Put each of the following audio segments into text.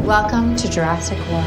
Welcome to Jurassic World.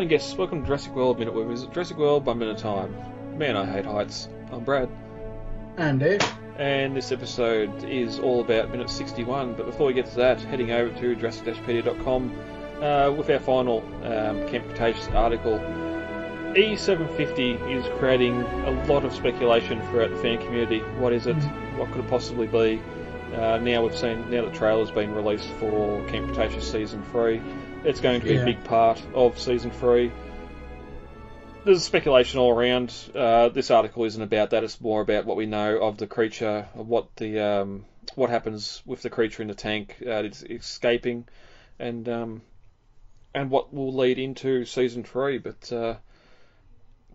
Guests, welcome to Jurassic World Minute, where we visit Jurassic World one minute at a time. Man, I hate heights. I'm Brad. I'm Dave. And this episode is all about minute 61, but before we get to that, heading over to Jurassic-Pedia.com with our final Camp Cretaceous article. E750 is creating a lot of speculation throughout the fan community. What is it? What could it possibly be? Now the trailer's been released for Camp Cretaceous Season 3. It's going to be a big part of Season 3. There's speculation all around. This article isn't about that. It's more about what we know of the creature, of what happens with the creature in the tank. It's escaping, and what will lead into Season 3. But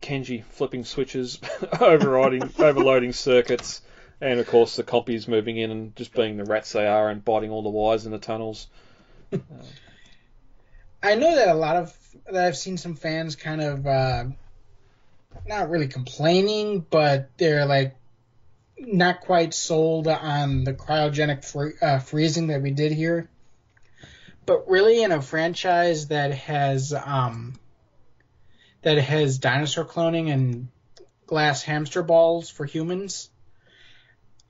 Kenji flipping switches, overloading circuits, and of course the Compies moving in and just being the rats they are and biting all the wires in the tunnels. I know that I've seen some fans kind of not really complaining, but they're like not quite sold on the cryogenic freezing that we did here. But really, in a franchise that has dinosaur cloning and glass hamster balls for humans,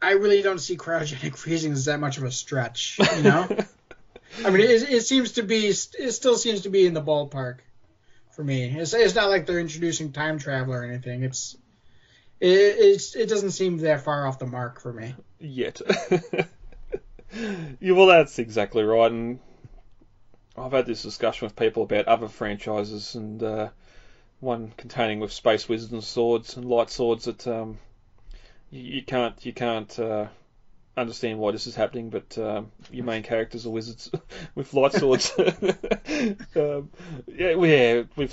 I really don't see cryogenic freezing as that much of a stretch, you know? I mean, it still seems to be in the ballpark for me. It's not like they're introducing time travel or anything. It doesn't seem that far off the mark for me yet. Yeah, well, that's exactly right. And I've had this discussion with people about other franchises, and one containing with space wizards and swords and light swords that you can't understand why this is happening, but your main characters are wizards with light swords. We've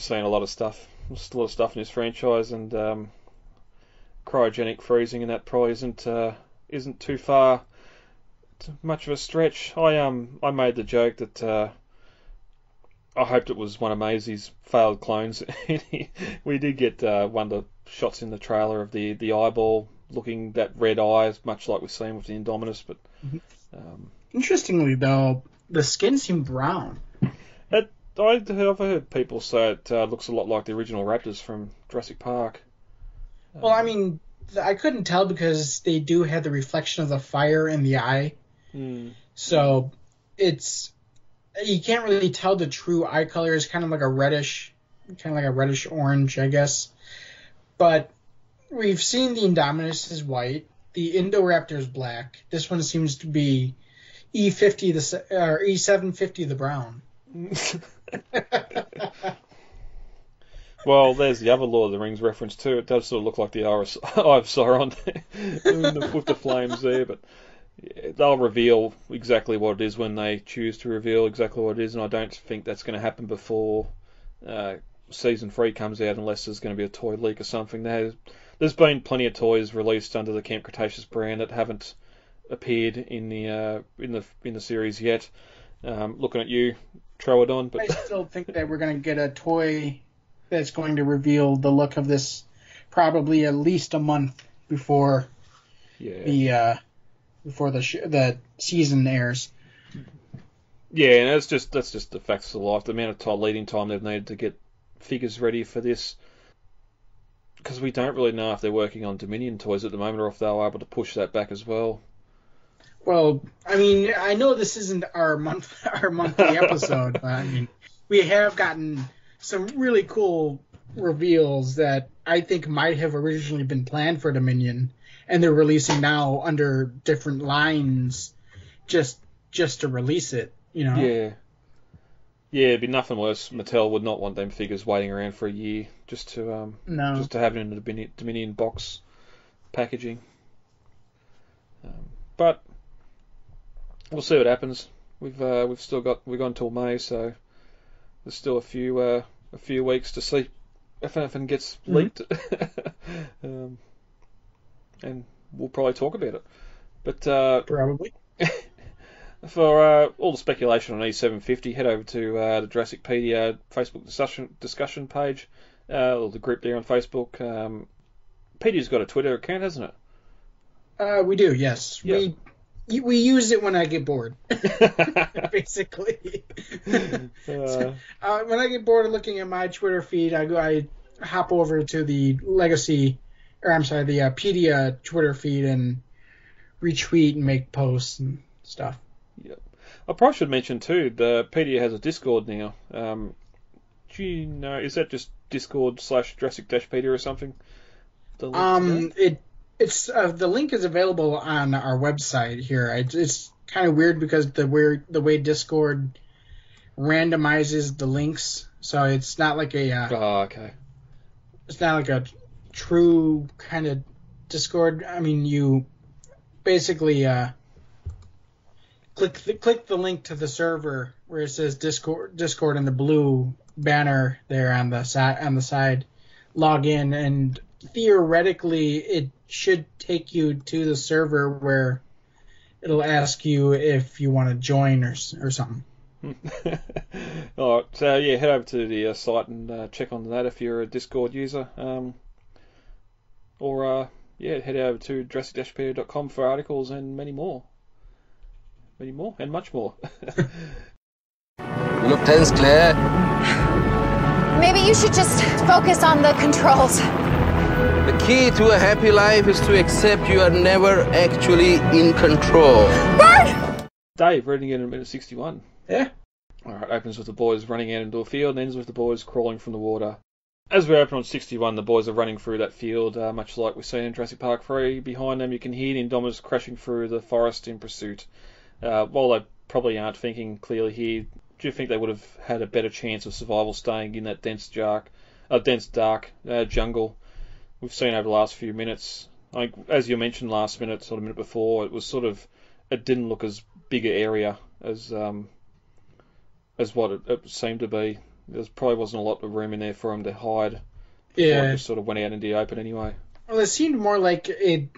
seen a lot of stuff. There's a lot of stuff in this franchise, and cryogenic freezing, and that probably isn't too far, much of a stretch. I made the joke that I hoped it was one of Maisie's failed clones. We did get one of the shots in the trailer of the eyeball looking that red eye, much like we've seen with the Indominus, but interestingly though, the skin seemed brown. I've heard people say it looks a lot like the original raptors from Jurassic Park. Well, I mean, I couldn't tell because they do have the reflection of the fire in the eye, so you can't really tell the true eye color. It's kind of like a reddish orange, I guess, but we've seen the Indominus is white, the Indoraptor is black. This one seems to be E750 the brown. Well, there's the other Lord of the Rings reference too. It does sort of look like the Eye of Sauron with the flames there, but they'll reveal exactly what it is when they choose to reveal exactly what it is, and I don't think that's going to happen before Season 3 comes out, unless there's going to be a toy leak or something. There's been plenty of toys released under the Camp Cretaceous brand that haven't appeared in the series yet. Looking at you, Troodon, but I still think that we're going to get a toy that's going to reveal the look of this probably at least a month before the season airs. Yeah, and that's just the facts of life. The amount of leading time they've needed to get figures ready for this. because we don't really know if they're working on Dominion toys at the moment or if they're able to push that back as well. Well, I mean, I know this isn't our monthly episode, but I mean, we have gotten some really cool reveals that I think might have originally been planned for Dominion, and they're releasing now under different lines, just to release it. Yeah, it'd be nothing worse. Mattel would not want them figures waiting around for a year just to have it in the Dominion box packaging. But we'll see what happens. We've gone until May, so there's still a few weeks to see if anything gets leaked, and we'll probably talk about it. But probably. For all the speculation on E750, head over to the Jurassic Pedia Facebook discussion page, or the group there on Facebook. Pedia's got a Twitter account, hasn't it? We do, yes. Yeah. We use it when I get bored, basically. When I get bored of looking at my Twitter feed, I hop over to the Pedia Twitter feed and retweet and make posts and stuff. Yep. I probably should mention too, the Pedia has a Discord now. Do you know, is that just Discord/Jurassic-Pedia or something? It's the link is available on our website here. It's kind of weird because the way Discord randomizes the links, so it's not like okay. It's not like a true kind of Discord. I mean, you basically click the link to the server where it says Discord in the blue banner there on the side. Log in, and theoretically it should take you to the server where it'll ask you if you want to join or something. All right, so yeah, head over to the site and check on that if you're a Discord user, or head over to Jurassic-Pedia.com for articles and many more, and much more. You look tense, Claire. Maybe you should just focus on the controls. The key to a happy life is to accept you are never actually in control. Bird! Dave, reading in a minute 61. Yeah. Alright, opens with the boys running out into a field and ends with the boys crawling from the water. As we open on 61, the boys are running through that field, much like we've seen in Jurassic Park 3. Behind them, you can hear the Indominus crashing through the forest in pursuit. While they probably aren't thinking clearly here, do you think they would have had a better chance of survival staying in that dense, dark jungle we've seen over the last few minutes? Like, as you mentioned last minute, sort of minute before, it didn't look as big an area as what it seemed to be. There probably wasn't a lot of room in there for them to hide. Yeah. It just sort of went out into the open anyway. Well, it seemed more like it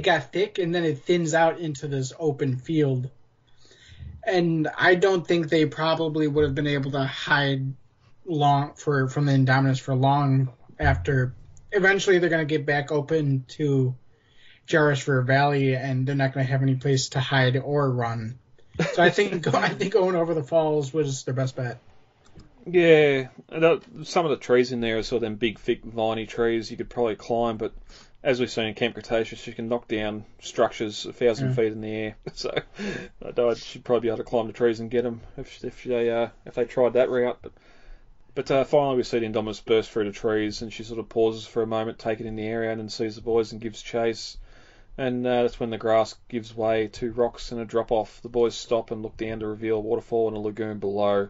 got thick and then it thins out into this open field. And I don't think they probably would have been able to hide from the Indominus for long after. Eventually, they're going to get back open to Jarvis River Valley, and they're not going to have any place to hide or run. So I think going over the falls was their best bet. Yeah, some of the trees in there are sort of them big, thick, viney trees you could probably climb, but as we've seen in Camp Cretaceous, you can knock down structures 1,000 feet in the air. So I should probably be able to climb the trees and get them if they tried that route. But finally we see the Indominus burst through the trees, and she sort of pauses for a moment, taking in the air out, and sees the boys and gives chase. And that's when the grass gives way to rocks and a drop-off. The boys stop and look down to reveal a waterfall and a lagoon below.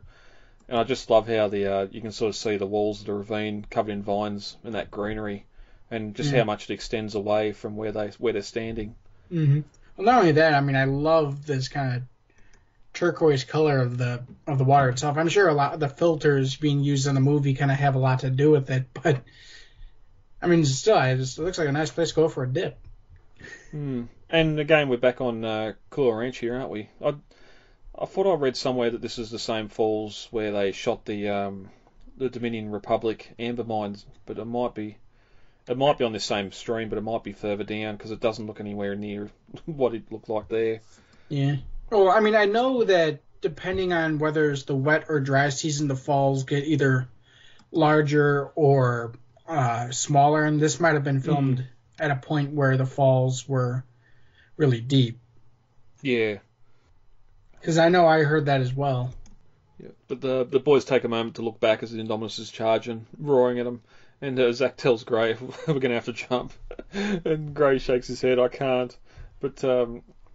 And I just love how you can sort of see the walls of the ravine covered in vines and that greenery, and just how much it extends away from where they're standing. Mm-hmm. Well, not only that, I mean, I love this kind of turquoise color of the water itself. I'm sure a lot of the filters being used in the movie kind of have a lot to do with it, but I mean, still, it looks like a nice place to go for a dip. And again, we're back on Cooler Ranch here, aren't we? I thought I read somewhere that this is the same falls where they shot the Dominion Republic amber mines, but it might be on this same stream, but it might be further down because it doesn't look anywhere near what it looked like there. Yeah. Well, I mean, I know that depending on whether it's the wet or dry season, the falls get either larger or smaller, and this might have been filmed at a point where the falls were really deep. Yeah. Because I know I heard that as well. Yeah. But the boys take a moment to look back as the Indominus is charging, roaring at them. And Zach tells Gray, we're going to have to jump. And Gray shakes his head, I can't. But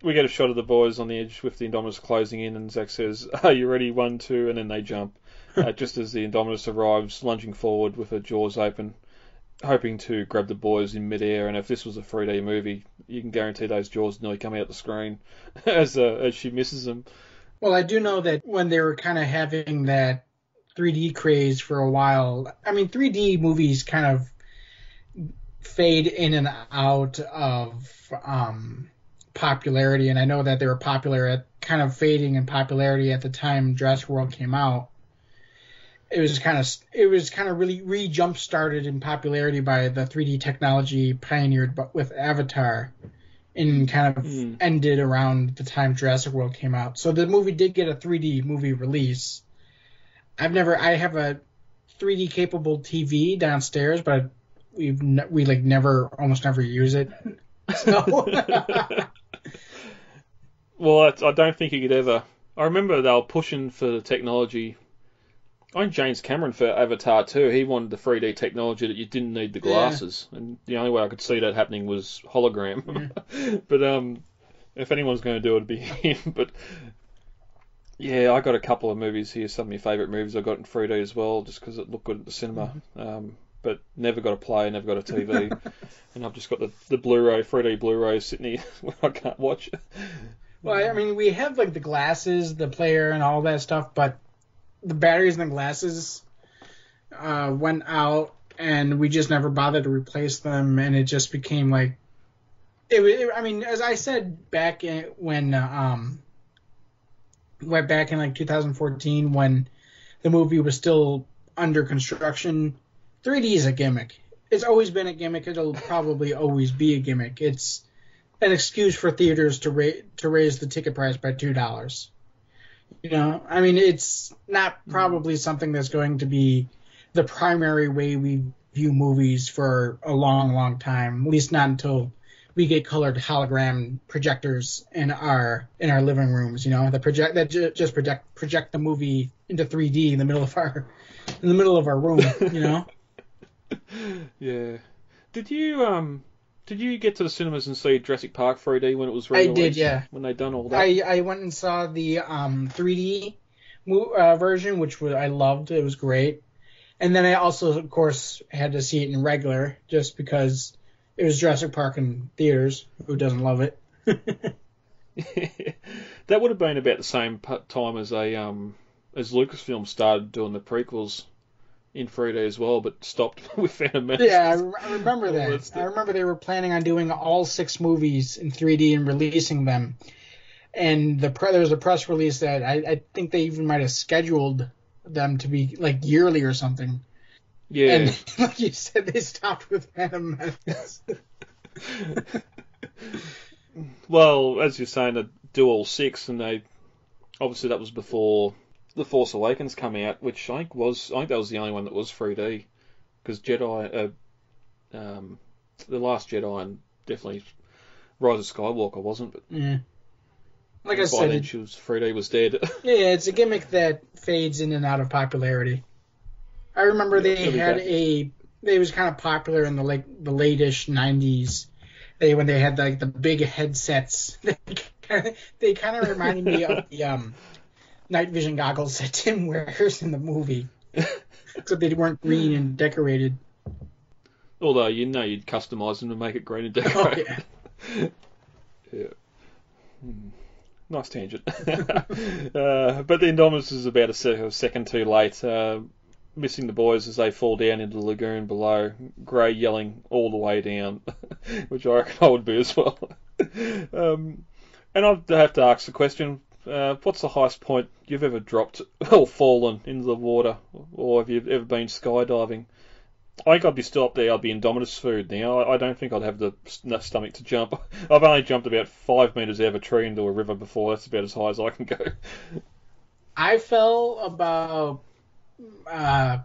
we get a shot of the boys on the edge with the Indominus closing in, and Zach says, are you ready? 1, 2, and then they jump. Just as the Indominus arrives, lunging forward with her jaws open, hoping to grab the boys in midair. And if this was a 3D movie, you can guarantee those jaws nearly come out the screen as she misses them. Well, I do know that when they were kind of having that 3D craze for a while, I mean, 3D movies kind of fade in and out of popularity, and I know that they were kind of fading in popularity at the time Jurassic World came out. It was kind of really jump started in popularity by the 3D technology pioneered with Avatar, and kind of ended around the time Jurassic World came out. So the movie did get a 3D movie release. I have a 3D capable TV downstairs, but we almost never use it. So. Well, I don't think you could ever. I remember they were pushing for the technology. I think James Cameron for Avatar 2, he wanted the 3D technology that you didn't need the glasses, and the only way I could see that happening was hologram. Yeah. But if anyone's going to do it, it'd be him. But yeah, I got a couple of movies here, some of my favourite movies I got in 3D as well, just because it looked good at the cinema. But never got a player, never got a TV, and I've just got the Blu-ray, 3D Blu-ray sitting here where I can't watch. Well, I mean, we have like the glasses, the player, and all that stuff, but the batteries in the glasses went out, and we just never bothered to replace them, and it just became like I mean, as I said back when back in like 2014 when the movie was still under construction, 3D is a gimmick. It's always been a gimmick. It'll probably always be a gimmick. It's an excuse for theaters to raise the ticket price by $2. You know, I mean, it's not probably something that's going to be the primary way we view movies for a long, long time. At least not until we get colored hologram projectors in our living rooms. You know, just project the movie into 3D in the middle of our room. You know. Yeah. Did you get to the cinemas and see Jurassic Park 3D when it was released? I did, yeah. When they done all that? I went and saw the 3D version, which I loved. It was great. And then I also, of course, had to see it in regular, just because it was Jurassic Park in theaters. Who doesn't love it? That would have been about the same time as Lucasfilm started doing the prequels in 3D as well, but stopped with Phantom Menace. Yeah, I remember that. I remember they were planning on doing all 6 movies in 3D and releasing them. And there was a press release that I think they even might have scheduled them to be like yearly or something. Yeah. And like you said, they stopped with Phantom Menace. Well, as you're saying, they do all 6, and they obviously that was before The Force Awakens come out, which I think that was the only one that was 3D, because Jedi, The Last Jedi, and definitely Rise of Skywalker wasn't, but yeah. Like I said, then 3D was dead. Yeah, it's a gimmick that fades in and out of popularity. I remember they was kind of popular in the late-ish 90s. When they had like the big headsets, they kind of reminded me of the night vision goggles that Tim wears in the movie, except they weren't green and decorated. Although you'd customize them to make it green and decorated. Oh, yeah. Yeah. Nice tangent. But the Indominus is about a second too late, missing the boys as they fall down into the lagoon below. Gray yelling all the way down, which I reckon I would be as well. And I have to ask the question, what's the highest point you've ever dropped or fallen into the water, or have you ever been skydiving? I think I'd be still up there. I'd be Indominus food now. I don't think I'd have the stomach to jump. I've only jumped about 5 metres out of a tree into a river before. That's about as high as I can go. I fell about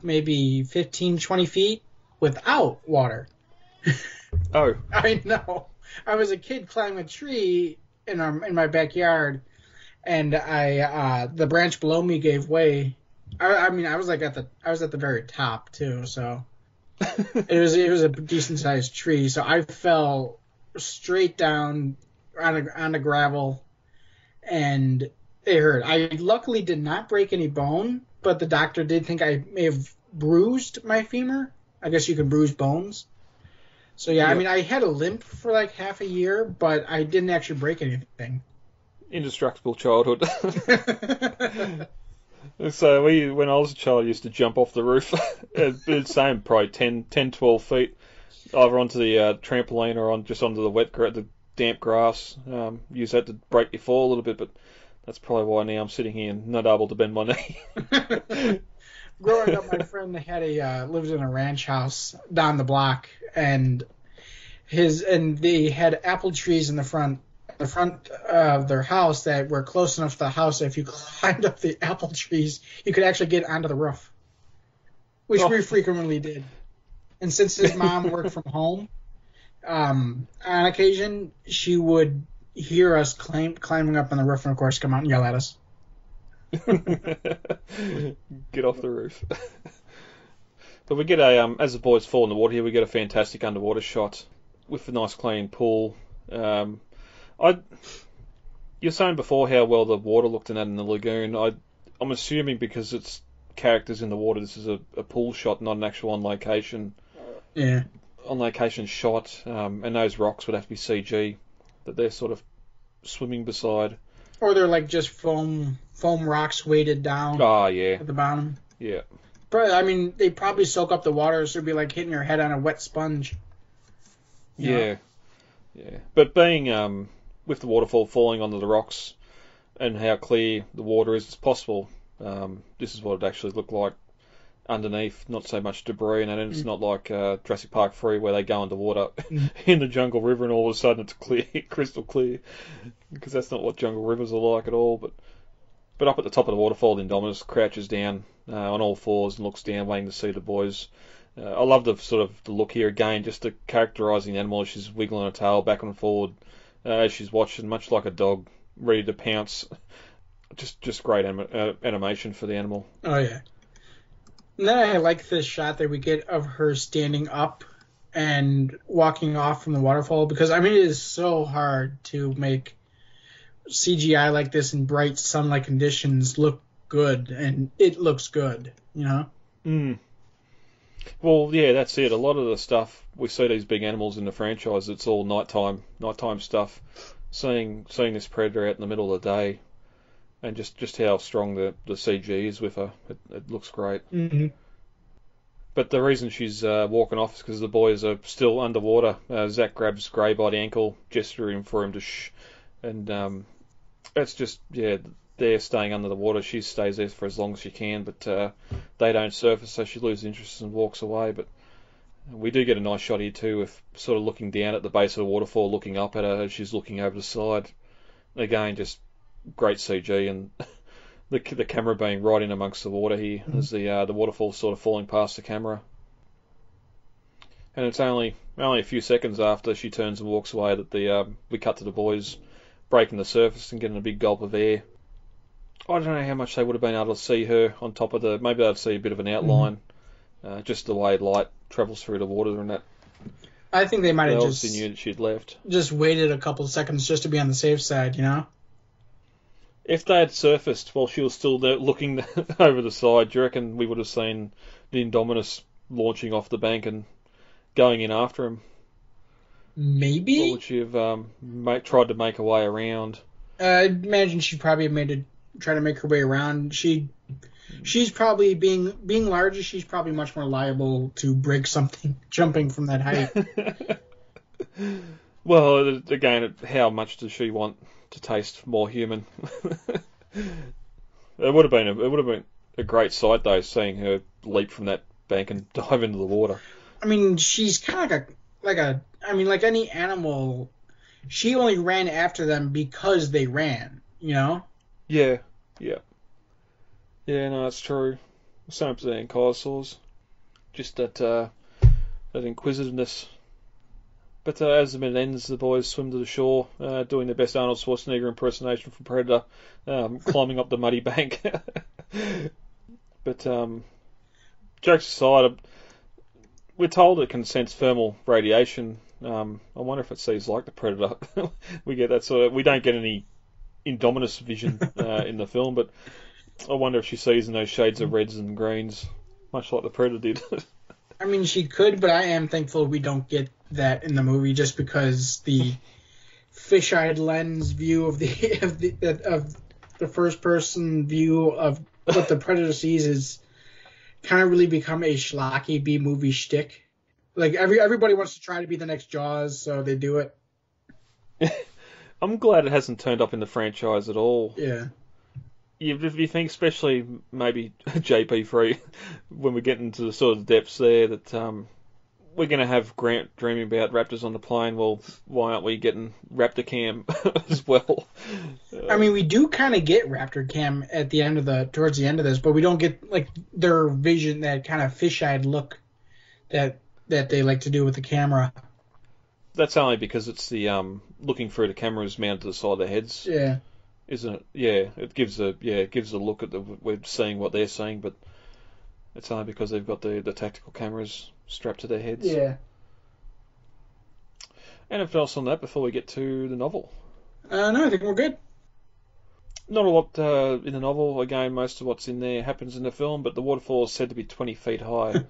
maybe 15, 20 feet without water. Oh. I know. I was a kid climbing a tree in my backyard, and the branch below me gave way. I was at the very top too, so it was a decent sized tree. So I fell straight down on the gravel, and it hurt. I luckily did not break any bone, but the doctor did think I may have bruised my femur. I guess you can bruise bones. So yeah, I mean, I had a limp for like half a year, but I didn't actually break anything. Indestructible childhood. So when I was a child, I used to jump off the roof. It's same, probably 10, 12 feet, either onto the trampoline or onto the damp grass. Use that to break your fall a little bit, but that's probably why now I'm sitting here and not able to bend my knee. Growing up, my friend lived in a ranch house down the block, and they had apple trees in the front of their house that were close enough to the house that if you climbed up the apple trees, you could actually get onto the roof, which we frequently did. And since his mom worked from home, on occasion, she would hear us climbing up on the roof and, of course, come out and yell at us. Get off the roof. But we get as the boys fall in the water here, we get a fantastic underwater shot with a nice clean pool. You're saying before how well the water looked in the lagoon. I'm assuming because it's characters in the water, this is a pool shot, not an actual on location shot. And those rocks would have to be CG that they're sort of swimming beside. Or they're like just foam rocks weighted down at the bottom. Yeah. But, I mean, they probably soak up the water, so it'd be like hitting your head on a wet sponge. Yeah. But being with the waterfall falling onto the rocks and how clear the water is, it's possible. This is what it actually looked like underneath, not so much debris, and then it's not like Jurassic Park 3 where they go underwater in the jungle river and all of a sudden it's clear, crystal clear, because that's not what jungle rivers are like at all. But up at the top of the waterfall, the Indominus crouches down on all fours and looks down, waiting to see the boys. I love the look here again, just to characterising the animal as she's wiggling her tail back and forward as she's watching, much like a dog ready to pounce. Just great animation for the animal. Oh yeah. And then I like this shot that we get of her standing up and walking off from the waterfall, because I mean it is so hard to make CGI like this in bright sunlight conditions look good, and it looks good, you know? Well, yeah, that's it. A lot of the stuff we see these big animals in the franchise, it's all nighttime stuff. Seeing this predator out in the middle of the day, and just how strong the CG is with her, it looks great. Mm-hmm. But the reason she's walking off is because the boys are still underwater. Zach grabs Gray by the ankle, gesturing for him to shh, and it's just, they're staying under the water. She stays there for as long as she can, but they don't surface, so she loses interest and walks away. But we do get a nice shot here too, with sort of looking down at the base of the waterfall, looking up at her as she's looking over the side. Again, just great CG, and the camera being right in amongst the water here as the waterfall sort of falling past the camera. And it's only a few seconds after she turns and walks away that we cut to the boys breaking the surface and getting a big gulp of air. I don't know how much they would have been able to see her on top of maybe they'd see a bit of an outline, just the way light travels through the water and that. I think they might have just knew that she'd left. Just waited a couple of seconds just to be on the safe side, you know? If they had surfaced while she was still there looking over the side, do you reckon we would have seen the Indominus launching off the bank and going in after him? Maybe. Or would she have tried to make her way around? I'd imagine she'd probably have try to make her way around. She's probably being larger. She's probably much more liable to break something jumping from that height. Well, again, how much does she want to taste more human? It would have been a great sight though, seeing her leap from that bank and dive into the water. I mean, she's kind of like any animal. She only ran after them because they ran, you know? Yeah, no, that's true. Same as the ankylosaurs. Just that that inquisitiveness. But as the minute ends, the boys swim to the shore, doing their best Arnold Schwarzenegger impersonation from Predator, climbing up the muddy bank. But jokes aside, we're told it can sense thermal radiation. I wonder if it sees like the Predator. We get that sort of. We don't get any Indominus vision in the film, but I wonder if she sees in those shades of reds and greens, much like the Predator did. I mean, she could, but I am thankful we don't get that in the movie, just because the fisheye lens view of the first person view of what the Predator sees is kind of really become a schlocky B movie shtick. Like everybody wants to try to be the next Jaws, so they do it. I'm glad it hasn't turned up in the franchise at all. Yeah. You think, especially maybe JP3, when we get into the sort of depths there, that we're going to have Grant dreaming about raptors on the plane. Well, why aren't we getting Raptor Cam as well? I mean, we do kind of get Raptor Cam at the end of towards the end of this, but we don't get like their vision, that kind of fish-eyed look that they like to do with the camera. That's only because it's the looking through the cameras mounted to the side of their heads. Yeah. Isn't it? Yeah, it gives a look at we're seeing what they're seeing, but it's only because they've got the tactical cameras strapped to their heads. Yeah. Anything else on that before we get to the novel? No, I think we're good. Not a lot in the novel. Again, most of what's in there happens in the film, but the waterfall is said to be 20 feet high,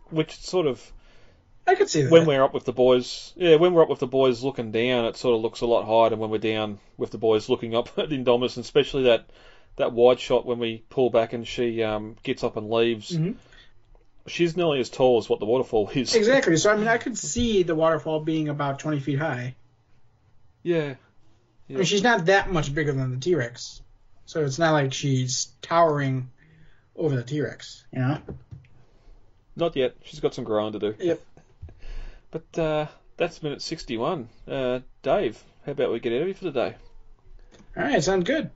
which sort of. I could see that. When we're up with the boys, looking down, it sort of looks a lot higher than when we're down with the boys looking up at Indominus, and especially that wide shot when we pull back and she gets up and leaves. Mm-hmm. She's nearly as tall as what the waterfall is. Exactly. So, I mean, I could see the waterfall being about 20 feet high. Yeah. I mean, she's not that much bigger than the T-Rex. So it's not like she's towering over the T-Rex, you know? Not yet. She's got some growing to do. Yep. But that's minute 61. Dave, how about we get out of here for the day? All right, sounds good.